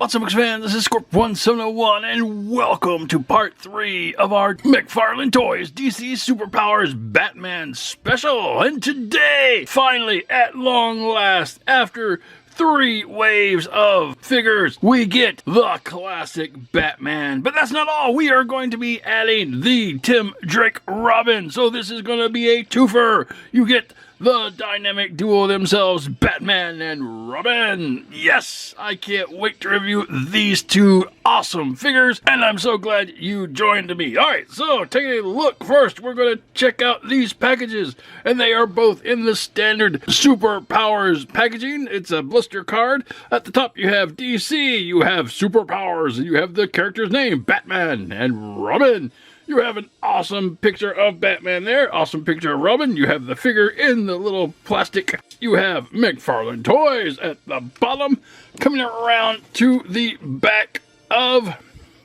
What's up, fans? This is Scorp1701, and welcome to part 3 of our McFarlane Toys DC Superpowers Batman special. And today, finally, at long last, after 3 waves of figures, we get the classic Batman. But that's not all. We are going to be adding the Tim Drake Robin. So this is going to be a twofer. You get the dynamic duo themselves, Batman and Robin. Yes, I can't wait to review these 2 awesome figures, and I'm so glad you joined me. Alright, so take a look. First, we're going to check out these packages, and they are both in the standard Superpowers packaging. It's a blister card. At the top, you have DC, you have Superpowers, and you have the character's name, Batman and Robin. You have an awesome picture of Batman there, awesome picture of Robin. You have the figure in the little plastic. You have McFarlane Toys at the bottom. Coming around to the back of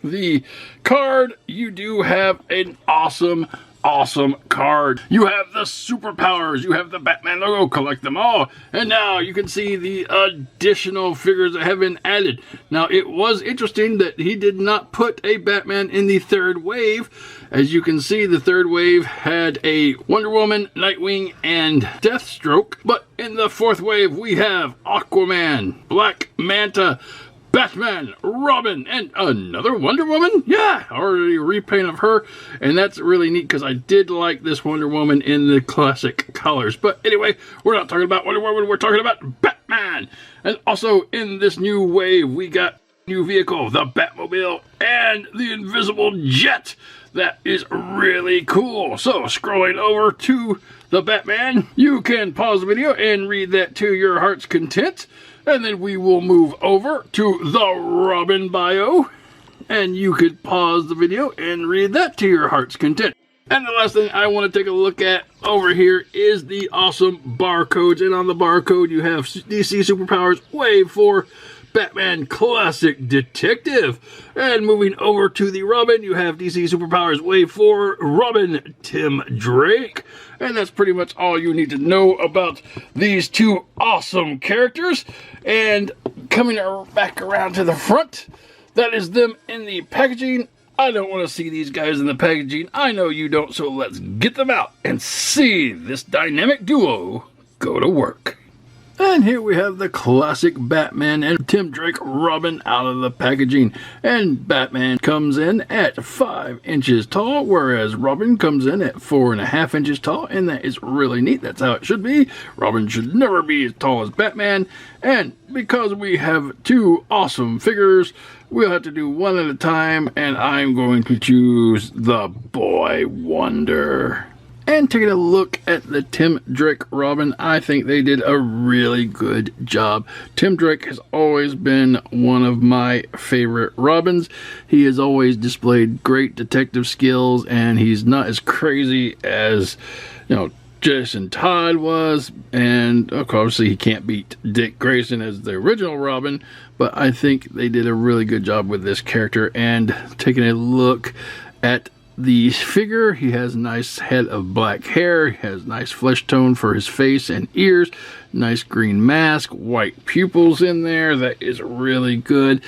the card, you do have an awesome card. You have the Superpowers, you have the Batman logo, collect them all. And now you can see the additional figures that have been added. Now, it was interesting that he did not put a Batman in the 3rd wave. As you can see, the 3rd wave had a Wonder Woman, Nightwing, and Deathstroke. But in the 4th wave, we have Aquaman, Black Manta, Batman, Robin, and another Wonder Woman? Yeah, already a repaint of her, and that's really neat because I did like this Wonder Woman in the classic colors. But anyway, we're not talking about Wonder Woman, we're talking about Batman. And also in this new wave, we got a new vehicle, the Batmobile, and the Invisible Jet. That is really cool. So, scrolling over to the Batman, you can pause the video and read that to your heart's content. And then we will move over to the Robin bio, and you could pause the video and read that to your heart's content. And the last thing I want to take a look at over here is the awesome barcodes. And on the barcode, you have DC Superpowers Wave 4 Batman Classic Detective. And moving over to the Robin, you have DC Superpowers Wave 4 Robin Tim Drake. And that's pretty much all you need to know about these 2 awesome characters. And coming back around to the front, that is them in the packaging. I don't want to see these guys in the packaging. I know you don't, so let's get them out and see this dynamic duo go to work. And here we have the classic Batman and Tim Drake Robin out of the packaging. And Batman comes in at 5 inches tall, whereas Robin comes in at 4.5 inches tall. And that is really neat. That's how it should be. Robin should never be as tall as Batman. And because we have 2 awesome figures, we'll have to do one at a time. And I'm going to choose the Boy Wonder. And taking a look at the Tim Drake Robin, I think they did a really good job. Tim Drake has always been one of my favorite Robins. He has always displayed great detective skills, and he's not as crazy as, Jason Todd was. And of course, obviously he can't beat Dick Grayson as the original Robin, but I think they did a really good job with this character. And taking a look at the figure, he has a nice head of black hair, he has nice flesh tone for his face and ears, nice green mask, white pupils in there. That is really good.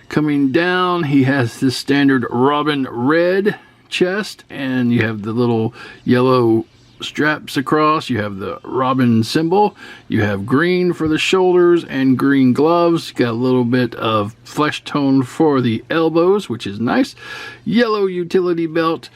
Coming down, he has this standard Robin red chest, and you have the little yellow straps across. You have the Robin symbol. You have green for the shoulders and green gloves. You got a little bit of flesh tone for the elbows, which is nice. Yellow utility belt.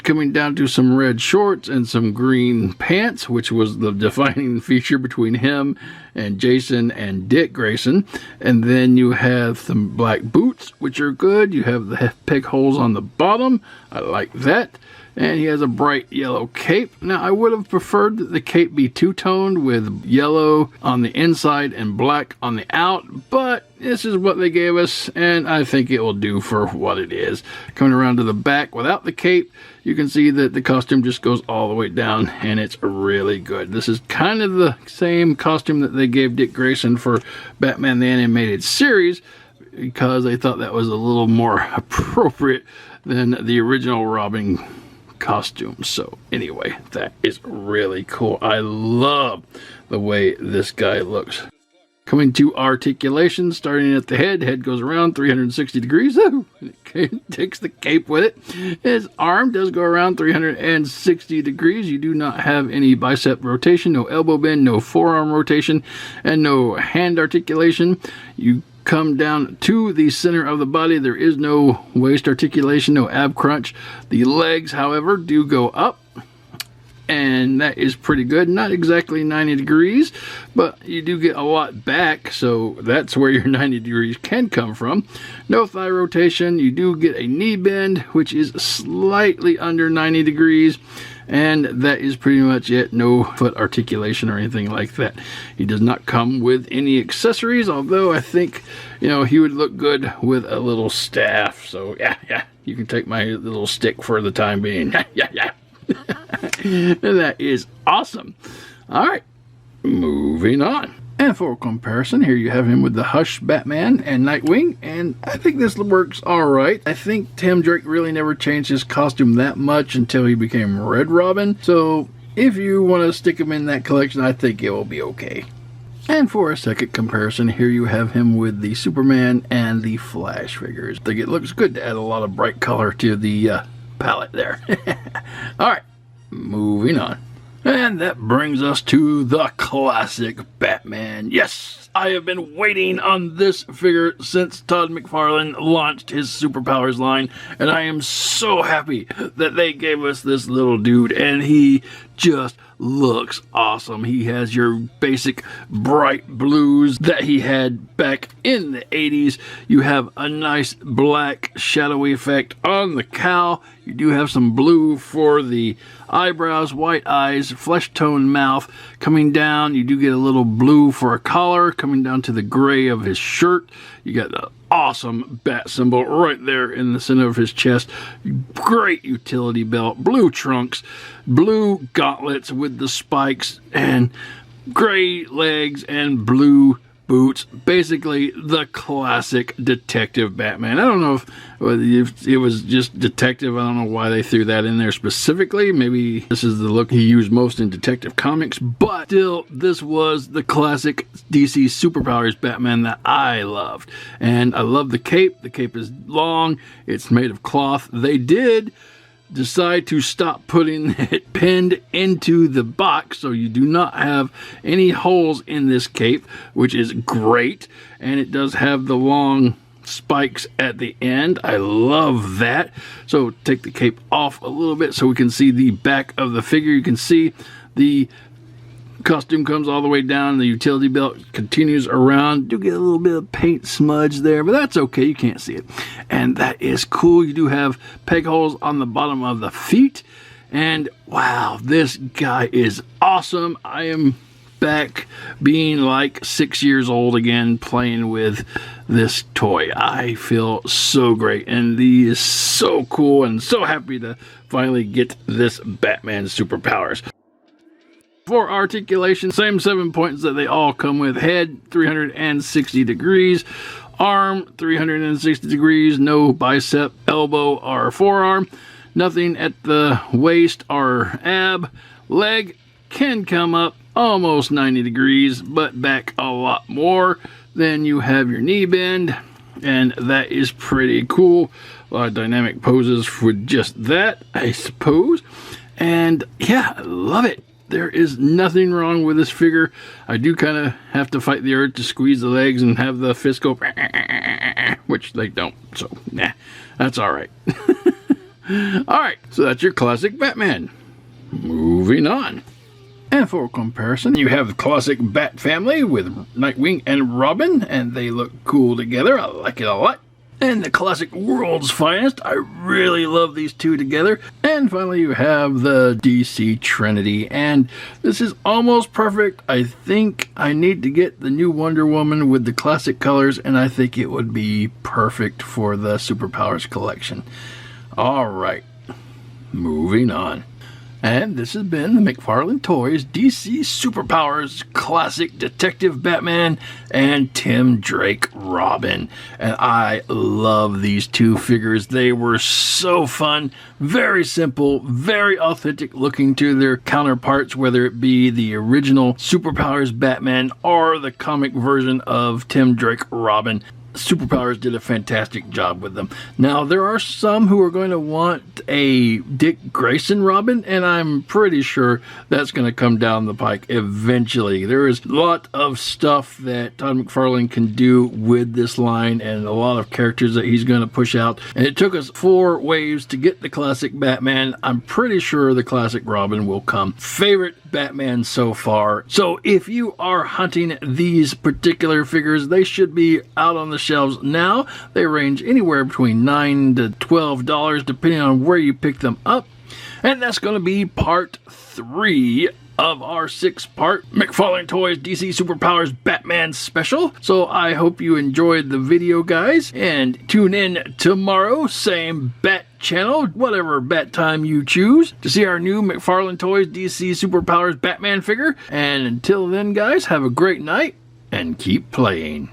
Coming down to some red shorts and some green pants, which was the defining feature between him and Jason and Dick Grayson. And then you have some black boots, which are good. You have the peg holes on the bottom. I like that. And he has a bright yellow cape. Now, I would have preferred that the cape be two-toned with yellow on the inside and black on the out, but this is what they gave us, and I think it will do for what it is. Coming around to the back without the cape, you can see that the costume just goes all the way down, and it's really good. This is kind of the same costume that they gave Dick Grayson for Batman the Animated Series, because they thought that was a little more appropriate than the original Robin costume. So anyway, that is really cool. I love the way this guy looks. Coming to articulation, starting at the head goes around 360 degrees. Oh, it takes the cape with it. His arm does go around 360 degrees. You do not have any bicep rotation, no elbow bend, no forearm rotation, and no hand articulation. You come down to the center of the body. There is no waist articulation, no ab crunch. The legs, however, do go up, and that is pretty good. Not exactly 90 degrees, but you do get a lot back, so that's where your 90 degrees can come from. No thigh rotation. You do get a knee bend, which is slightly under 90 degrees, and that is pretty much it. No foot articulation or anything like that. He does not come with any accessories, although I think, he would look good with a little staff. So yeah, you can take my little stick for the time being. Yeah. That is awesome. All right, moving on. And for comparison, here you have him with the Hush Batman and Nightwing, and I think this works all right. I think Tim Drake really never changed his costume that much until he became Red Robin, so if you want to stick him in that collection, I think it will be okay. And for a second comparison, here you have him with the Superman and the Flash figures. I think it looks good to add a lot of bright color to the palette there. All right, moving on. And that brings us to the classic Batman. Yes, I have been waiting on this figure since Todd McFarlane launched his Superpowers line, and I am so happy that they gave us this little dude, and he just looks awesome. He has your basic bright blues that he had back in the 80s. You have a nice black shadowy effect on the cowl. You do have some blue for the eyebrows, white eyes, flesh tone mouth. Coming down, you do get a little blue for a collar, coming down to the gray of his shirt. You got the awesome bat symbol right there in the center of his chest. Great utility belt, blue trunks, blue gauntlets with the spikes, and gray legs and blue boots. Basically the classic detective Batman. I don't know if it was just detective. I don't know why they threw that in there specifically. Maybe this is the look he used most in Detective Comics, but still, this was the classic DC Superpowers Batman that I loved. And I love the cape. The cape is long. It's made of cloth. They did decide to stop putting it pinned into the box, so you do not have any holes in this cape, which is great. And it does have the long spikes at the end. I love that. So take the cape off a little bit so we can see the back of the figure. You can see the costume comes all the way down. The utility belt continues around. Do get a little bit of paint smudge there, but that's okay. You can't see it. And that is cool. You do have peg holes on the bottom of the feet. And wow, this guy is awesome. I am back being like 6 years old again, playing with this toy. I feel so great, and he is so cool, and so happy to finally get this Batman Superpowers. For articulation, same 7 points that they all come with. Head, 360 degrees. Arm, 360 degrees. No bicep, elbow, or forearm. Nothing at the waist or ab. Leg can come up almost 90 degrees, but back a lot more. Then you have your knee bend, and that is pretty cool. A lot of dynamic poses with just that, I suppose. And yeah, I love it. There is nothing wrong with this figure. I do kind of have to fight the urge to squeeze the legs and have the fist go, which they don't. So, nah, that's all right. All right, so that's your classic Batman. Moving on. And for comparison, you have the classic Bat family with Nightwing and Robin, and they look cool together. I like it a lot. And the classic World's Finest. I really love these two together. And finally, you have the DC Trinity. And this is almost perfect. I think I need to get the new Wonder Woman with the classic colors, and I think it would be perfect for the Superpowers collection. All right, moving on. And this has been the McFarlane Toys DC Superpowers Classic Detective Batman and Tim Drake Robin. And I love these two figures. They were so fun, very simple, very authentic looking to their counterparts, whether it be the original Superpowers Batman or the comic version of Tim Drake Robin. Superpowers did a fantastic job with them. Now, there are some who are going to want a Dick Grayson Robin, and I'm pretty sure that's going to come down the pike eventually. There is a lot of stuff that Todd McFarlane can do with this line and a lot of characters that he's going to push out. And it took us 4 waves to get the classic Batman. I'm pretty sure the classic Robin will come. Favorite Batman so far. So if you are hunting these particular figures, they should be out on the shelves now. They range anywhere between $9 to $12 depending on where you pick them up. And that's going to be part 3 of our 6-part McFarlane Toys DC Superpowers Batman special. So I hope you enjoyed the video, guys, and tune in tomorrow, same bat channel, whatever bat time you choose, to see our new McFarlane Toys DC Superpowers Batman figure. And until then, guys, have a great night and keep playing.